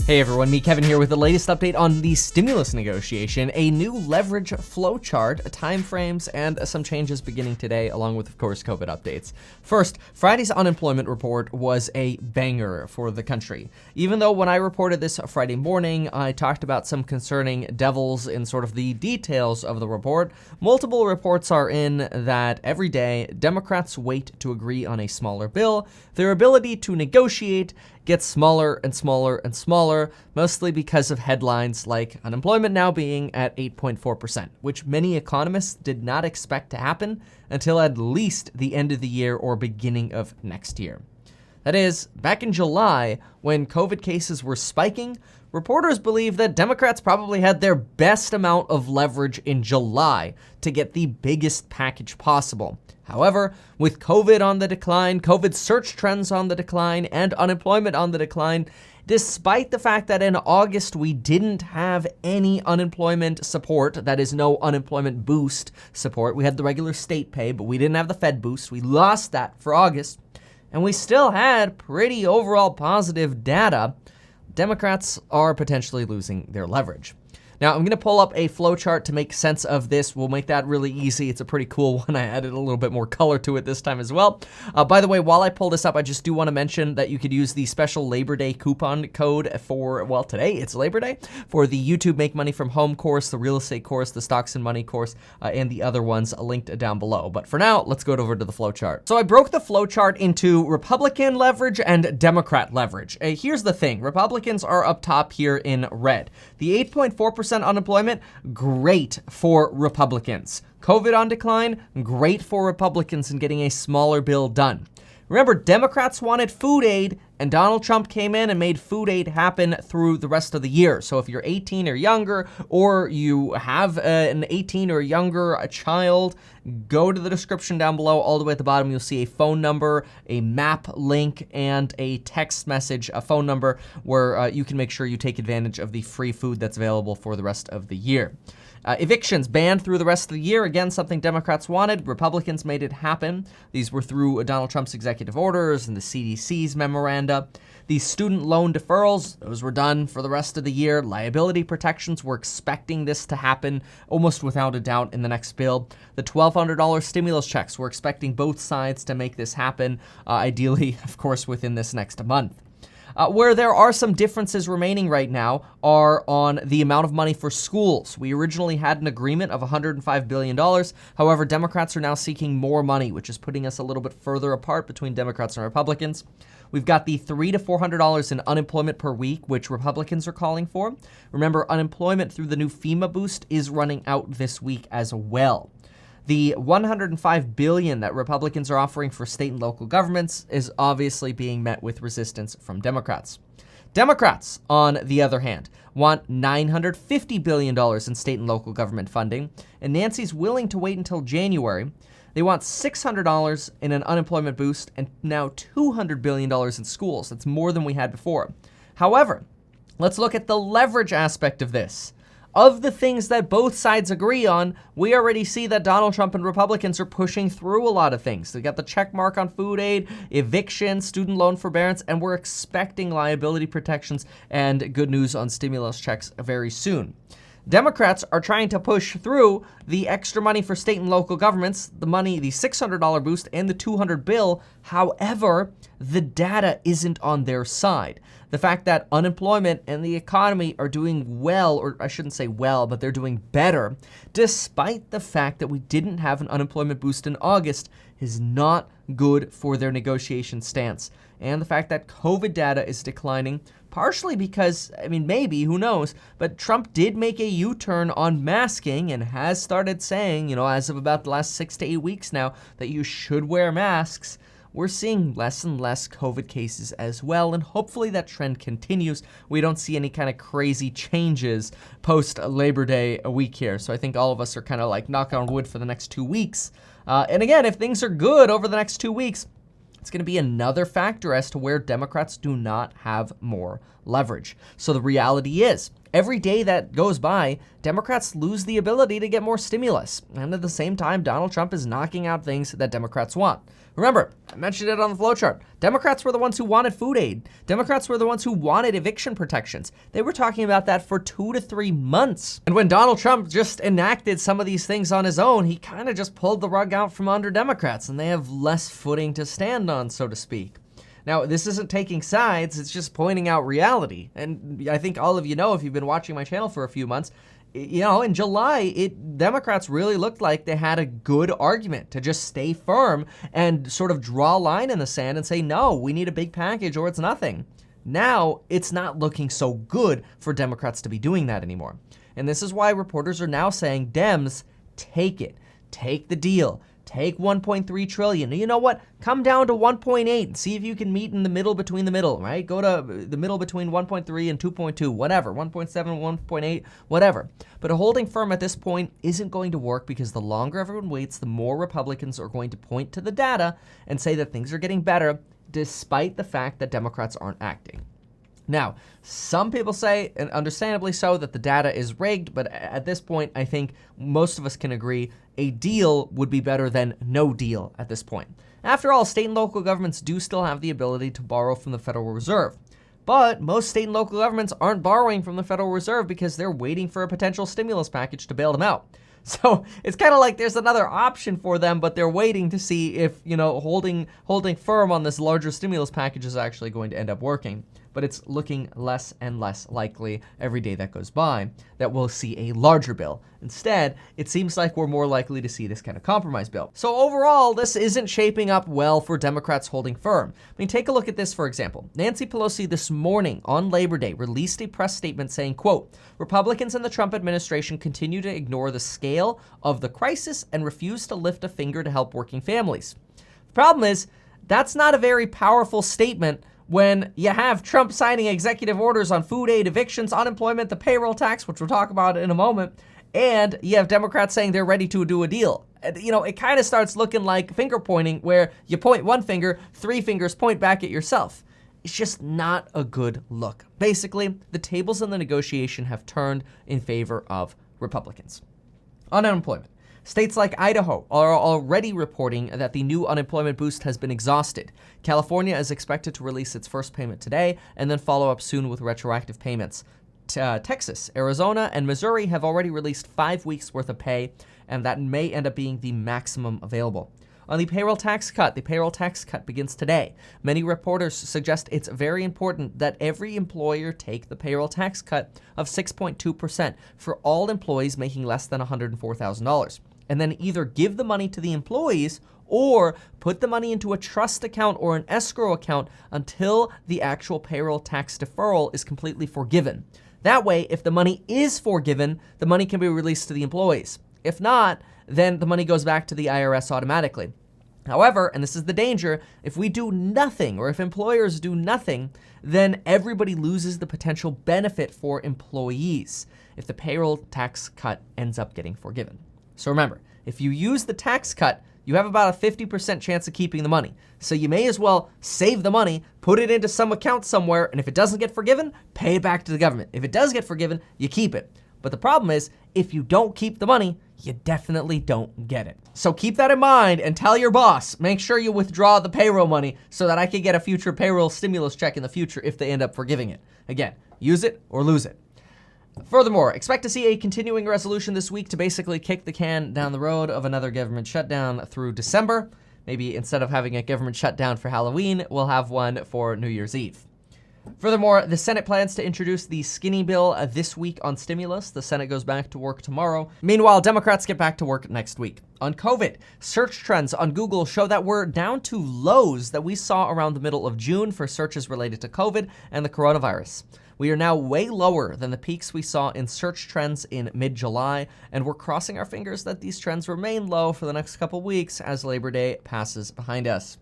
Hey everyone, me Kevin here with the latest update on the stimulus negotiation, a new leverage flowchart, timeframes, and some changes beginning today, along with, of course, COVID updates. First, Friday's unemployment report was a banger for the country. Even though when I reported this Friday morning, I talked about some concerning devils in sort of the details of the report, multiple reports are in that every day, Democrats wait to agree on a smaller bill. Their ability to negotiate gets smaller and smaller and smaller, mostly because of headlines like unemployment now being at 8.4%, which many economists did not expect to happen until at least the end of the year or beginning of next year. That is, back in July, when COVID cases were spiking, reporters believe that Democrats probably had their best amount of leverage in July to get the biggest package possible. However, with COVID on the decline, COVID search trends on the decline, and unemployment on the decline, despite the fact that in August we didn't have any unemployment support, that is no unemployment boost support, we had the regular state pay, but we didn't have the Fed boost, we lost that for August, and we still had pretty overall positive data, Democrats are potentially losing their leverage. Now, I'm going to pull up a flowchart to make sense of this. We'll make that really easy. It's a pretty cool one. I added a little bit more color to it this time as well. By the way, while I pull this up, I just do want to mention that you could use the special Labor Day coupon code for, well, today it's Labor Day, for the YouTube Make Money From Home course, the real estate course, the stocks and money course, and the other ones linked down below. But for now, let's go over to the flowchart. So I broke the flowchart into Republican leverage and Democrat leverage. Here's the thing. Republicans are up top here in red. The 8.4% unemployment, great for Republicans. COVID on decline, great for Republicans in getting a smaller bill done. Remember, Democrats wanted food aid, and Donald Trump came in and made food aid happen through the rest of the year. So if you're 18 or younger, or you have an 18 or younger child, go to the description down below. All the way at the bottom, you'll see a phone number, a map link, and a text message, a phone number where you can make sure you take advantage of the free food that's available for the rest of the year. Evictions banned through the rest of the year. Again, something Democrats wanted. Republicans made it happen. These were through Donald Trump's executive orders and the CDC's memoranda. The student loan deferrals, those were done for the rest of the year. Liability protections, we're expecting this to happen almost without a doubt in the next bill. The $1,200 stimulus checks, we're expecting both sides to make this happen, ideally, of course, within this next month. Where there are some differences remaining right now are on the amount of money for schools. We originally had an agreement of $105 billion. However, Democrats are now seeking more money, which is putting us a little bit further apart between Democrats and Republicans. We've got the $300 to $400 in unemployment per week, which Republicans are calling for. Remember, unemployment through the new FEMA boost is running out this week as well. The $105 billion that Republicans are offering for state and local governments is obviously being met with resistance from Democrats. Democrats, on the other hand, want $950 billion in state and local government funding, and Nancy's willing to wait until January. They want $600 in an unemployment boost and now $200 billion in schools. That's more than we had before. However, let's look at the leverage aspect of this. Of the things that both sides agree on, we already see that Donald Trump and Republicans are pushing through a lot of things. They got the check mark on food aid, eviction, student loan forbearance, and we're expecting liability protections and good news on stimulus checks very soon. Democrats are trying to push through the extra money for state and local governments, the money, the $600 boost and the $200 bill. However, the data isn't on their side. The fact that unemployment and the economy are doing well, or I shouldn't say well, but they're doing better, despite the fact that we didn't have an unemployment boost in August, is not good for their negotiation stance. And the fact that COVID data is declining, partially because, I mean, maybe, who knows, but Trump did make a U-turn on masking and has started saying, as of about the last 6 to 8 weeks now, that you should wear masks. We're seeing less and less COVID cases as well, and hopefully that trend continues. We don't see any kind of crazy changes post-Labor Day a week here. So I think all of us are kind of like knock on wood for the next 2 weeks. And again, if things are good over the next 2 weeks, it's going to be another factor as to where Democrats do not have more leverage. So the reality is, every day that goes by, Democrats lose the ability to get more stimulus. And at the same time, Donald Trump is knocking out things that Democrats want. Remember, I mentioned it on the flowchart. Democrats were the ones who wanted food aid. Democrats were the ones who wanted eviction protections. They were talking about that for 2 to 3 months. And when Donald Trump just enacted some of these things on his own, he kind of just pulled the rug out from under Democrats, and they have less footing to stand on, so to speak. Now, this isn't taking sides, it's just pointing out reality. And I think all of you know, if you've been watching my channel for a few months, in July, Democrats really looked like they had a good argument to just stay firm and sort of draw a line in the sand and say, no, we need a big package or it's nothing. Now, it's not looking so good for Democrats to be doing that anymore. And this is why reporters are now saying, Dems, take it. Take the deal. Take 1.3 trillion. You know what? Come down to 1.8 and see if you can meet in the middle between the middle, right? Go to the middle between 1.3 and 2.2, whatever, 1.7, 1.8, whatever. But holding firm at this point isn't going to work because the longer everyone waits, the more Republicans are going to point to the data and say that things are getting better despite the fact that Democrats aren't acting. Now, some people say, and understandably so, that the data is rigged, but at this point, I think most of us can agree a deal would be better than no deal at this point. After all, state and local governments do still have the ability to borrow from the Federal Reserve. But most state and local governments aren't borrowing from the Federal Reserve because they're waiting for a potential stimulus package to bail them out. So it's kind of like there's another option for them, but they're waiting to see if, holding firm on this larger stimulus package is actually going to end up working. But it's looking less and less likely every day that goes by that we'll see a larger bill. Instead, it seems like we're more likely to see this kind of compromise bill. So overall, this isn't shaping up well for Democrats holding firm. I mean, take a look at this, for example. Nancy Pelosi this morning on Labor Day released a press statement saying, quote, Republicans in the Trump administration continue to ignore the scale of the crisis and refuse to lift a finger to help working families. The problem is, that's not a very powerful statement when you have Trump signing executive orders on food aid, evictions, unemployment, the payroll tax, which we'll talk about in a moment, and you have Democrats saying they're ready to do a deal. It kind of starts looking like finger pointing where you point one finger, 3 fingers point back at yourself. It's just not a good look. Basically, the tables in the negotiation have turned in favor of Republicans. On unemployment. States like Idaho are already reporting that the new unemployment boost has been exhausted. California is expected to release its first payment today and then follow up soon with retroactive payments. Texas, Arizona, and Missouri have already released 5 weeks worth of pay, and that may end up being the maximum available. On the payroll tax cut begins today. Many reporters suggest it's very important that every employer take the payroll tax cut of 6.2% for all employees making less than $104,000. And then either give the money to the employees or put the money into a trust account or an escrow account until the actual payroll tax deferral is completely forgiven. That way, if the money is forgiven, the money can be released to the employees. If not, then the money goes back to the IRS automatically. However, and this is the danger, if we do nothing or if employers do nothing, then everybody loses the potential benefit for employees if the payroll tax cut ends up getting forgiven. So remember, if you use the tax cut, you have about a 50% chance of keeping the money. So you may as well save the money, put it into some account somewhere, and if it doesn't get forgiven, pay it back to the government. If it does get forgiven, you keep it. But the problem is, if you don't keep the money, you definitely don't get it. So keep that in mind and tell your boss, make sure you withdraw the payroll money so that I can get a future payroll stimulus check in the future if they end up forgiving it. Again, use it or lose it. Furthermore, expect to see a continuing resolution this week to basically kick the can down the road of another government shutdown through December. Maybe instead of having a government shutdown for Halloween, we'll have one for New Year's Eve. Furthermore, the Senate plans to introduce the skinny bill this week on stimulus. The Senate goes back to work tomorrow. Meanwhile, Democrats get back to work next week. On COVID, search trends on Google show that we're down to lows that we saw around the middle of June for searches related to COVID and the coronavirus. We are now way lower than the peaks we saw in search trends in mid-July, and we're crossing our fingers that these trends remain low for the next couple weeks as Labor Day passes behind us.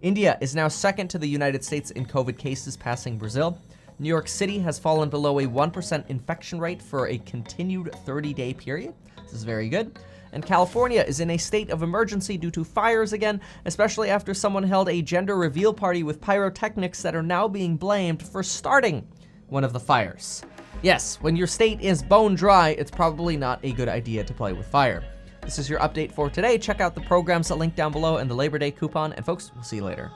India is now second to the United States in COVID cases, passing Brazil. New York City has fallen below a 1% infection rate for a continued 30-day period. This is very good. And California is in a state of emergency due to fires again, especially after someone held a gender reveal party with pyrotechnics that are now being blamed for starting one of the fires. Yes, when your state is bone dry, it's probably not a good idea to play with fire. This is your update for today. Check out the program's link down below and the Labor Day coupon, and folks, we'll see you later.